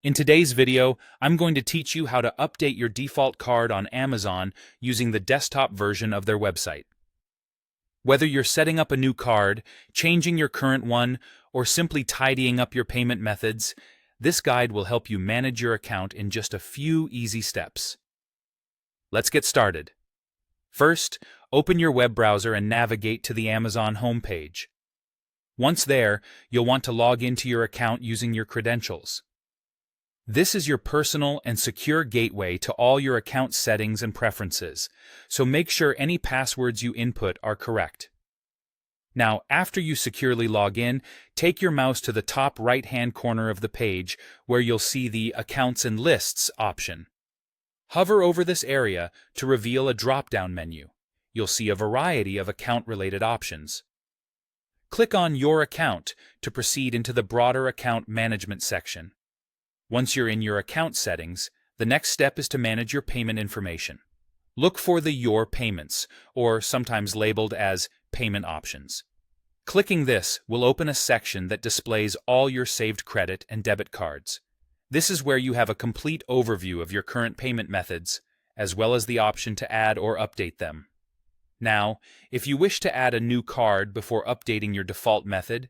In today's video, I'm going to teach you how to update your default card on Amazon using the desktop version of their website. Whether you're setting up a new card, changing your current one, or simply tidying up your payment methods, this guide will help you manage your account in just a few easy steps. Let's get started. First, open your web browser and navigate to the Amazon homepage. Once there, you'll want to log into your account using your credentials. This is your personal and secure gateway to all your account settings and preferences, so make sure any passwords you input are correct. Now, after you securely log in, take your mouse to the top right-hand corner of the page where you'll see the Accounts and Lists option. Hover over this area to reveal a drop-down menu. You'll see a variety of account-related options. Click on Your Account to proceed into the broader account management section. Once you're in your account settings, the next step is to manage your payment information. Look for the Your Payments, or sometimes labeled as Payment Options. Clicking this will open a section that displays all your saved credit and debit cards. This is where you have a complete overview of your current payment methods, as well as the option to add or update them. Now, if you wish to add a new card before updating your default method,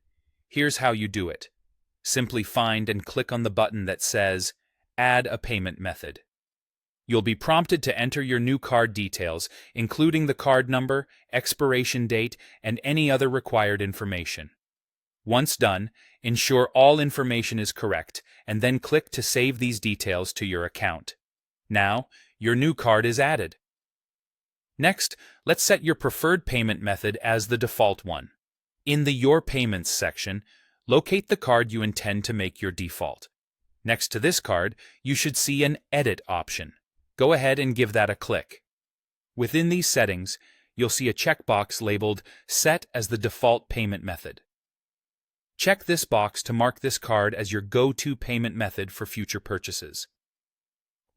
here's how you do it. Simply find and click on the button that says Add a Payment Method. You'll be prompted to enter your new card details, including the card number, expiration date, and any other required information. Once done, ensure all information is correct, and then click to save these details to your account. Now, your new card is added. Next, let's set your preferred payment method as the default one. In the Your Payments section, locate the card you intend to make your default. Next to this card, you should see an Edit option. Go ahead and give that a click. Within these settings, you'll see a checkbox labeled Set as the Default Payment Method. Check this box to mark this card as your go-to payment method for future purchases.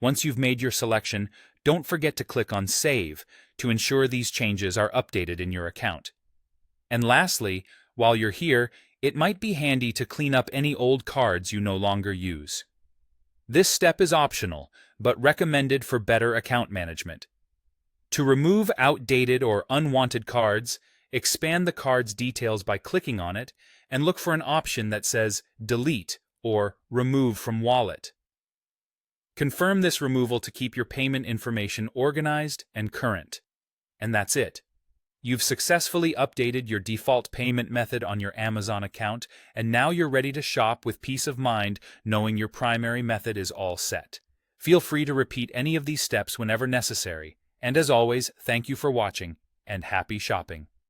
Once you've made your selection, don't forget to click on Save to ensure these changes are updated in your account. And lastly, while you're here, it might be handy to clean up any old cards you no longer use. This step is optional, but recommended for better account management. To remove outdated or unwanted cards, expand the card's details by clicking on it and look for an option that says Delete or Remove from Wallet. Confirm this removal to keep your payment information organized and current. And that's it. You've successfully updated your default payment method on your Amazon account, and now you're ready to shop with peace of mind knowing your primary method is all set. Feel free to repeat any of these steps whenever necessary, and as always, thank you for watching, and happy shopping.